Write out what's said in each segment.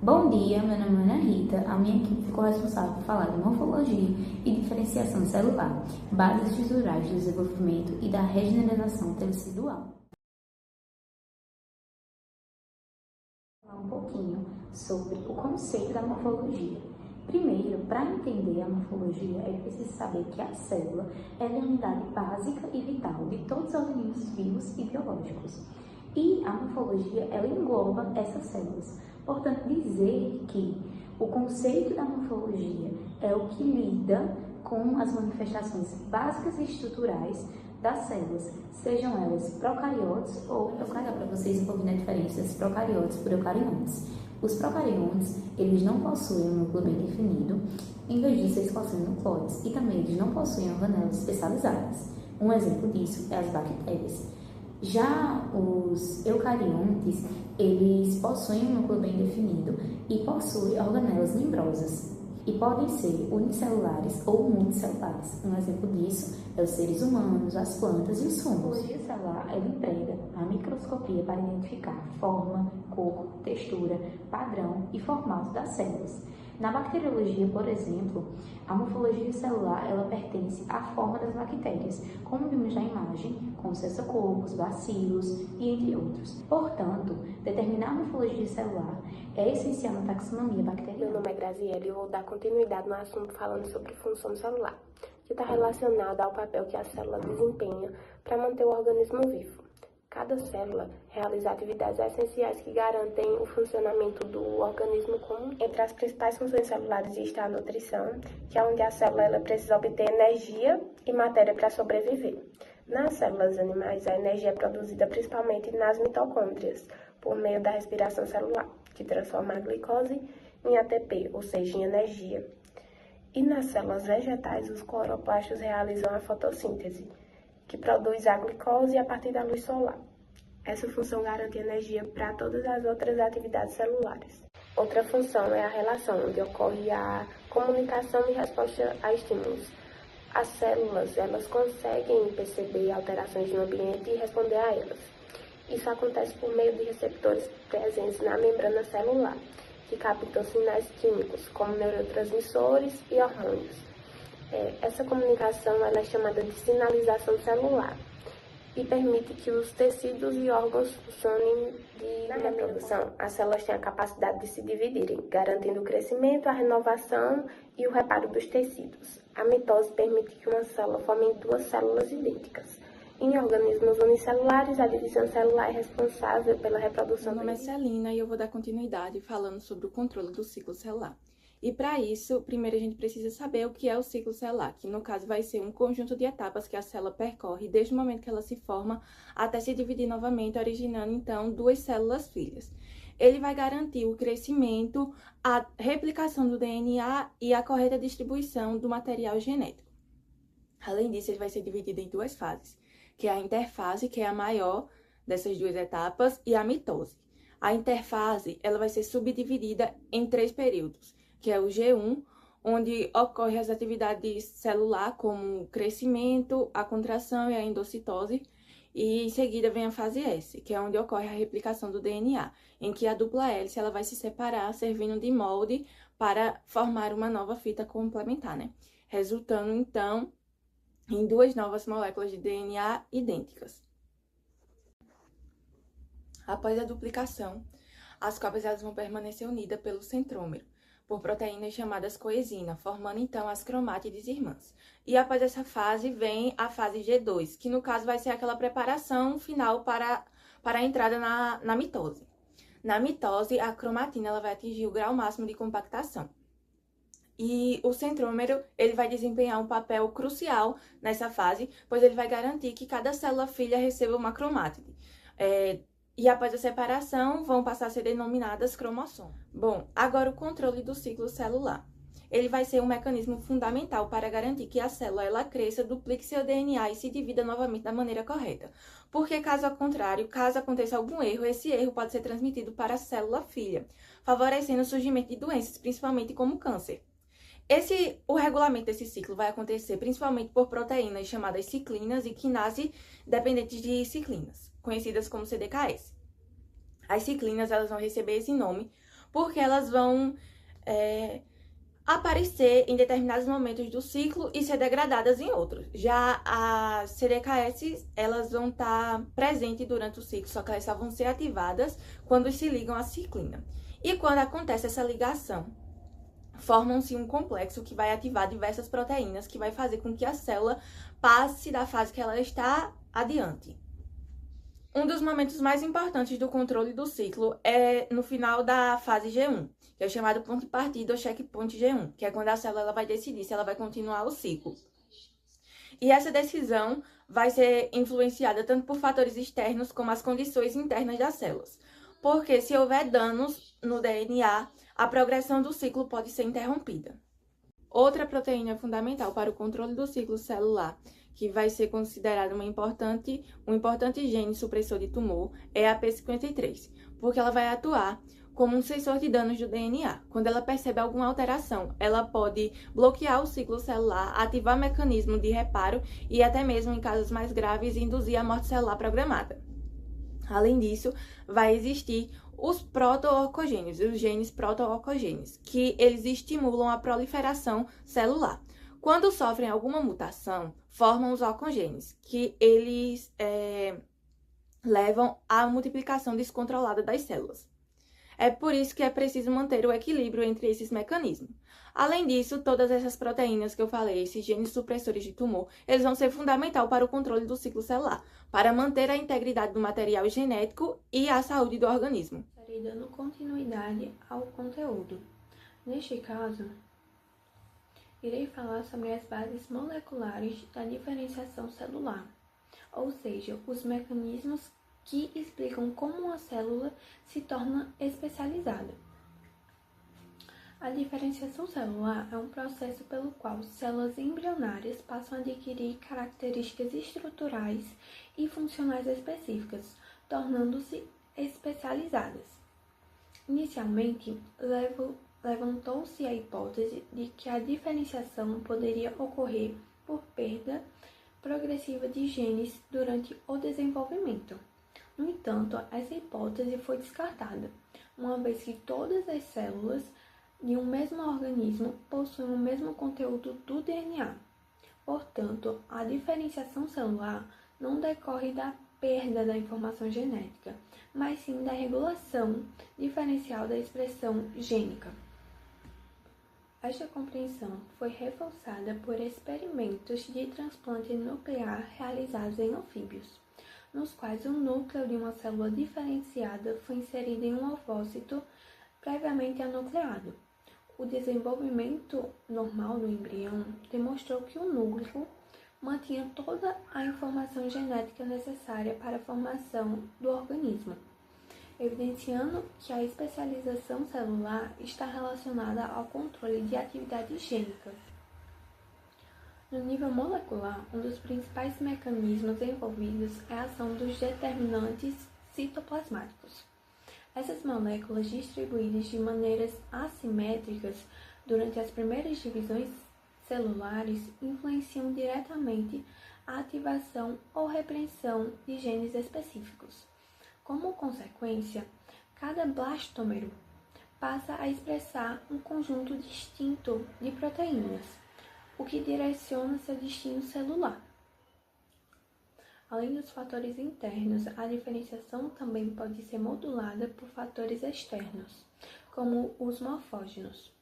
Bom dia, meu nome é Ana Rita. A minha equipe ficou responsável por falar de morfologia e diferenciação celular, bases estruturais do desenvolvimento e da regeneração tecidual. Vou falar um pouquinho sobre o conceito da morfologia. Primeiro, para entender a morfologia, é preciso saber que a célula é a unidade básica e vital de todos os organismos vivos e biológicos. E a morfologia, ela engloba essas células. Portanto, dizer que o conceito da morfologia é o que lida com as manifestações básicas e estruturais das células, sejam elas procariotes ou eucariotes, para vocês ouvirem a diferença de procariotes por eucariontes. Os procariontes, eles não possuem um núcleo bem definido, em vez disso eles possuem nucleoides, e também eles não possuem organelas especializadas. Um exemplo disso é as bactérias. Já os eucariontes, eles possuem um núcleo bem definido e possuem organelas membrosas e podem ser unicelulares ou multicelulares. Um exemplo disso é os seres humanos, as plantas e os fungos. A morfologia celular, ela emprega a microscopia para identificar forma, cor, textura, padrão e formato das células. Na bacteriologia, por exemplo, a morfologia celular ela pertence à forma das bactérias, como vimos na imagem, com cessococos, bacilos e entre outros. Portanto, determinar a morfologia celular é essencial na taxonomia bacteriana. Meu nome é Graziele e eu vou dar continuidade no assunto falando sobre função celular, que está relacionada ao papel que a célula desempenha para manter o organismo vivo. Cada célula realiza atividades essenciais que garantem o funcionamento do organismo comum. Entre as principais funções celulares está a nutrição, que é onde a célula ela precisa obter energia e matéria para sobreviver. Nas células animais, a energia é produzida principalmente nas mitocôndrias, por meio da respiração celular, que transforma a glicose em ATP, ou seja, em energia. E nas células vegetais, os cloroplastos realizam a fotossíntese, que produz a glicose a partir da luz solar. Essa função garante energia para todas as outras atividades celulares. Outra função é a relação, onde ocorre a comunicação e resposta a estímulos. As células, elas conseguem perceber alterações no ambiente e responder a elas. Isso acontece por meio de receptores presentes na membrana celular, que captam sinais químicos, como neurotransmissores e hormônios. Essa comunicação ela é chamada de sinalização celular e permite que os tecidos e órgãos funcionem na reprodução. As células têm a capacidade de se dividirem, garantindo o crescimento, a renovação e o reparo dos tecidos. A mitose permite que uma célula forme duas células idênticas. Em organismos unicelulares, a divisão celular é responsável pela reprodução. Meu nome é Celina e eu vou dar continuidade falando sobre o controle do ciclo celular. E para isso, primeiro a gente precisa saber o que é o ciclo celular, que no caso vai ser um conjunto de etapas que a célula percorre desde o momento que ela se forma até se dividir novamente, originando então duas células filhas. Ele vai garantir o crescimento, a replicação do DNA e a correta distribuição do material genético. Além disso, ele vai ser dividido em duas fases, que é a interfase, que é a maior dessas duas etapas, e a mitose. A interfase ela vai ser subdividida em 3 períodos, que é o G1, onde ocorrem as atividades celular, como o crescimento, a contração e a endocitose, e em seguida vem a fase S, que é onde ocorre a replicação do DNA, em que a dupla hélice ela vai se separar, servindo de molde para formar uma nova fita complementar, né? Resultando, então, em 2 novas moléculas de DNA idênticas. Após a duplicação, as cópias elas vão permanecer unidas pelo centrômero, por proteínas chamadas coenzina, formando então as cromátides irmãs. E após essa fase vem a fase G2, que no caso vai ser aquela preparação final para a entrada na mitose. Na mitose, a cromatina ela vai atingir o grau máximo de compactação. E o centrômero ele vai desempenhar um papel crucial nessa fase, pois ele vai garantir que cada célula filha receba uma cromátide. E após a separação, vão passar a ser denominadas cromossomos. Bom, agora o controle do ciclo celular. Ele vai ser um mecanismo fundamental para garantir que a célula ela cresça, duplique seu DNA e se divida novamente da maneira correta. Porque, caso contrário, caso aconteça algum erro, esse erro pode ser transmitido para a célula filha, favorecendo o surgimento de doenças, principalmente como câncer. O regulamento desse ciclo vai acontecer principalmente por proteínas chamadas ciclinas e quinase dependentes de ciclinas, conhecidas como CDKS. As ciclinas elas vão receber esse nome porque elas vão aparecer em determinados momentos do ciclo e ser degradadas em outros. Já as CDKS, elas vão estar presentes durante o ciclo, só que elas só vão ser ativadas quando se ligam à ciclina. E quando acontece essa ligação, formam-se um complexo que vai ativar diversas proteínas, que vai fazer com que a célula passe da fase que ela está adiante. Um dos momentos mais importantes do controle do ciclo é no final da fase G1, que é chamado ponto de partida ou checkpoint G1, que é quando a célula ela vai decidir se ela vai continuar o ciclo. E essa decisão vai ser influenciada tanto por fatores externos como as condições internas das células. Porque se houver danos no DNA, a progressão do ciclo pode ser interrompida. Outra proteína fundamental para o controle do ciclo celular, que vai ser considerada um importante gene supressor de tumor, é a P53, porque ela vai atuar como um sensor de danos do DNA. Quando ela percebe alguma alteração, ela pode bloquear o ciclo celular, ativar mecanismo de reparo e até mesmo, em casos mais graves, induzir a morte celular programada. Além disso, vai existir os proto-oncogênios, os genes proto-oncogênios, que eles estimulam a proliferação celular. Quando sofrem alguma mutação, formam os oncogenes, que eles levam à multiplicação descontrolada das células. É por isso que é preciso manter o equilíbrio entre esses mecanismos. Além disso, todas essas proteínas que eu falei, esses genes supressores de tumor, eles vão ser fundamental para o controle do ciclo celular, para manter a integridade do material genético e a saúde do organismo. Estarei dando continuidade ao conteúdo. Neste caso, irei falar sobre as bases moleculares da diferenciação celular, ou seja, os mecanismos que explicam como uma célula se torna especializada. A diferenciação celular é um processo pelo qual células embrionárias passam a adquirir características estruturais e funcionais específicas, tornando-se especializadas. Inicialmente, levantou-se a hipótese de que a diferenciação poderia ocorrer por perda progressiva de genes durante o desenvolvimento. No entanto, essa hipótese foi descartada, uma vez que todas as células de um mesmo organismo possuem o mesmo conteúdo do DNA. Portanto, a diferenciação celular não decorre da perda da informação genética, mas sim da regulação diferencial da expressão gênica. Esta compreensão foi reforçada por experimentos de transplante nuclear realizados em anfíbios, nos quais o núcleo de uma célula diferenciada foi inserido em um ovócito previamente anucleado. O desenvolvimento normal do embrião demonstrou que o núcleo mantinha toda a informação genética necessária para a formação do organismo, evidenciando que a especialização celular está relacionada ao controle de atividade gênica. No nível molecular, um dos principais mecanismos envolvidos é a ação dos determinantes citoplasmáticos. Essas moléculas, distribuídas de maneiras assimétricas durante as primeiras divisões celulares, influenciam diretamente a ativação ou repressão de genes específicos. Como consequência, cada blastômero passa a expressar um conjunto distinto de proteínas, o que direciona seu destino celular. Além dos fatores internos, a diferenciação também pode ser modulada por fatores externos, como os morfógenos,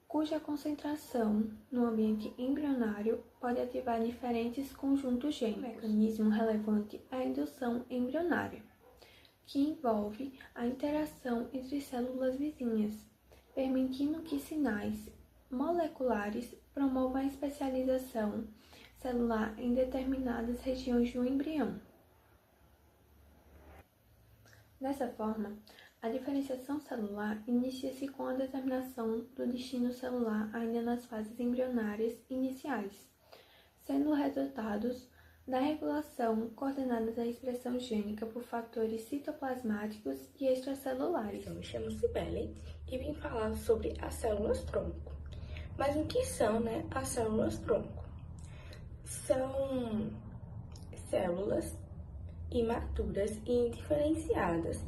cuja concentração no ambiente embrionário pode ativar diferentes conjuntos gênicos. Um mecanismo relevante é a indução embrionária, que envolve a interação entre células vizinhas, permitindo que sinais moleculares promovam a especialização celular em determinadas regiões do embrião. Dessa forma, a diferenciação celular inicia-se com a determinação do destino celular ainda nas fases embrionárias iniciais, sendo resultados da regulação coordenada da expressão gênica por fatores citoplasmáticos e extracelulares. Eu me chamo Cibele e vim falar sobre as células-tronco. Mas o que são, as células-tronco? São células imaturas e indiferenciadas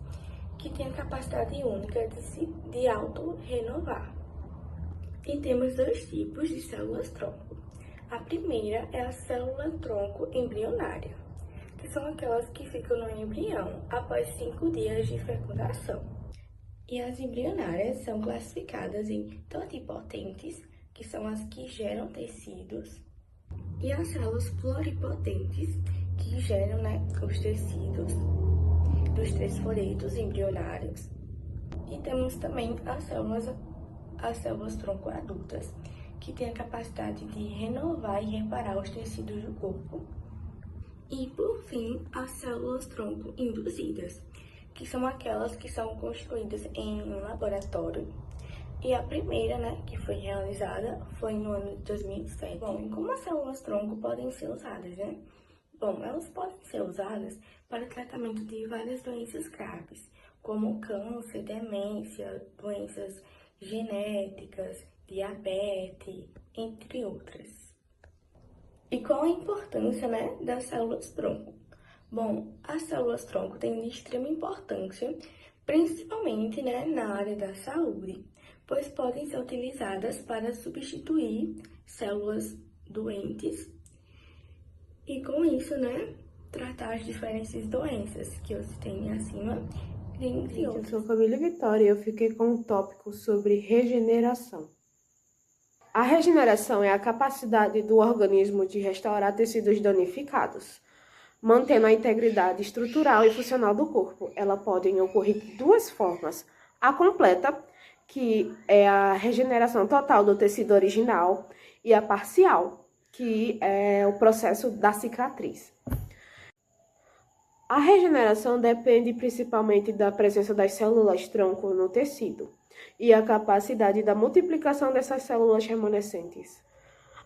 que tem a capacidade única de auto-renovar. E temos dois tipos de células-tronco. A primeira é a célula-tronco embrionária, que são aquelas que ficam no embrião após 5 dias de fecundação. E as embrionárias são classificadas em totipotentes, que são as que geram tecidos, e as células pluripotentes, que geram os tecidos dos 3 folhetos embrionários. E temos também as células tronco adultas, que têm a capacidade de renovar e reparar os tecidos do corpo. E, por fim, as células tronco induzidas, que são aquelas que são construídas em um laboratório. E a primeira, que foi realizada foi no ano de 2007. Bom, e como as células tronco podem ser usadas, Bom, elas podem ser usadas para o tratamento de várias doenças graves, como câncer, demência, doenças genéticas, diabetes, entre outras. E qual a importância, das células-tronco? Bom, as células-tronco têm de extrema importância, principalmente, na área da saúde, pois podem ser utilizadas para substituir células doentes e, com isso, tratar as diferentes doenças que eu citei acima, entre outras. Eu sou Camila Vitória e eu fiquei com um tópico sobre regeneração. A regeneração é a capacidade do organismo de restaurar tecidos danificados, mantendo a integridade estrutural e funcional do corpo. Ela pode ocorrer de duas formas: a completa, que é a regeneração total do tecido original, e a parcial, que é o processo da cicatriz. A regeneração depende principalmente da presença das células-tronco no tecido e a capacidade da multiplicação dessas células remanescentes.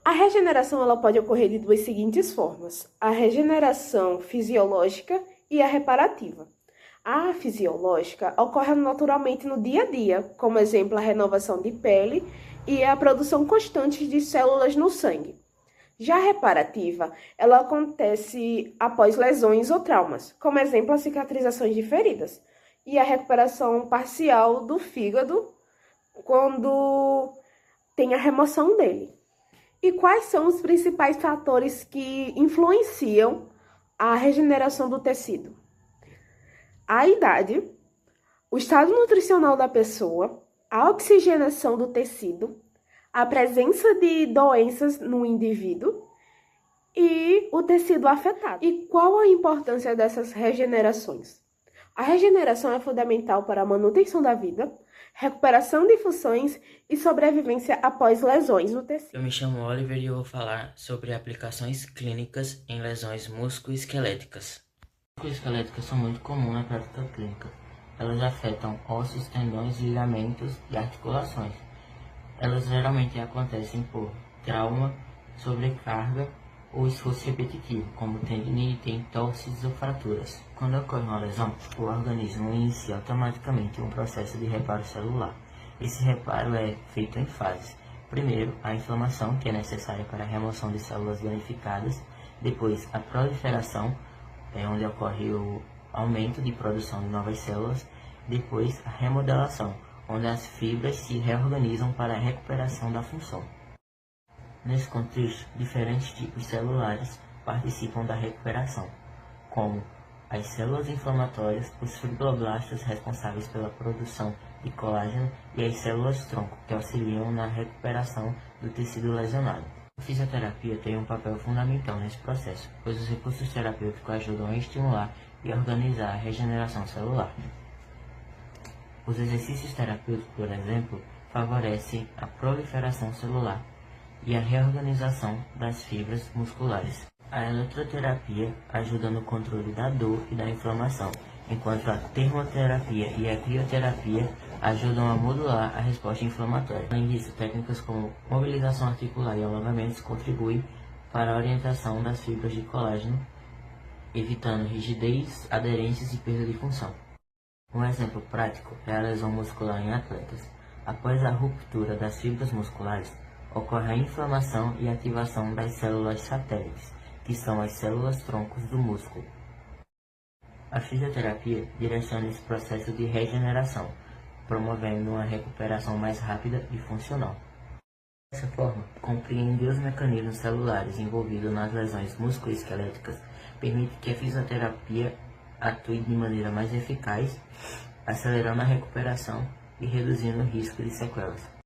A regeneração ela pode ocorrer de duas seguintes formas: a regeneração fisiológica e a reparativa. A fisiológica ocorre naturalmente no dia a dia, como exemplo a renovação de pele e a produção constante de células no sangue. Já a reparativa, ela acontece após lesões ou traumas, como exemplo a cicatrizações de feridas, e a recuperação parcial do fígado quando tem a remoção dele. E quais são os principais fatores que influenciam a regeneração do tecido? A idade, o estado nutricional da pessoa, a oxigenação do tecido, a presença de doenças no indivíduo e o tecido afetado. E qual a importância dessas regenerações? A regeneração é fundamental para a manutenção da vida, recuperação de funções e sobrevivência após lesões no tecido. Eu me chamo Oliver e eu vou falar sobre aplicações clínicas em lesões musculoesqueléticas. Musculoesqueléticas são muito comuns na prática clínica. Elas afetam ossos, tendões, ligamentos e articulações. Elas geralmente acontecem por trauma, sobrecarga ou esforço repetitivo, como tendinite, entorses ou fraturas. Quando ocorre uma lesão, o organismo inicia automaticamente um processo de reparo celular. Esse reparo é feito em fases. Primeiro, a inflamação, que é necessária para a remoção de células danificadas. Depois, a proliferação, onde ocorre o aumento de produção de novas células. Depois, a remodelação, onde as fibras se reorganizam para a recuperação da função. Nesse contexto, diferentes tipos celulares participam da recuperação, como as células inflamatórias, os fibroblastos responsáveis pela produção de colágeno e as células-tronco, que auxiliam na recuperação do tecido lesionado. A fisioterapia tem um papel fundamental nesse processo, pois os recursos terapêuticos ajudam a estimular e organizar a regeneração celular. Os exercícios terapêuticos, por exemplo, favorecem a proliferação celular e a reorganização das fibras musculares. A eletroterapia ajuda no controle da dor e da inflamação, enquanto a termoterapia e a crioterapia ajudam a modular a resposta inflamatória. Além disso, técnicas como mobilização articular e alongamentos contribuem para a orientação das fibras de colágeno, evitando rigidez, aderências e perda de função. Um exemplo prático é a lesão muscular em atletas. Após a ruptura das fibras musculares, ocorre a inflamação e ativação das células satélites, que são as células-troncos do músculo. A fisioterapia direciona esse processo de regeneração, promovendo uma recuperação mais rápida e funcional. Dessa forma, compreender os mecanismos celulares envolvidos nas lesões musculoesqueléticas permite que a fisioterapia atue de maneira mais eficaz, acelerando a recuperação e reduzindo o risco de sequelas.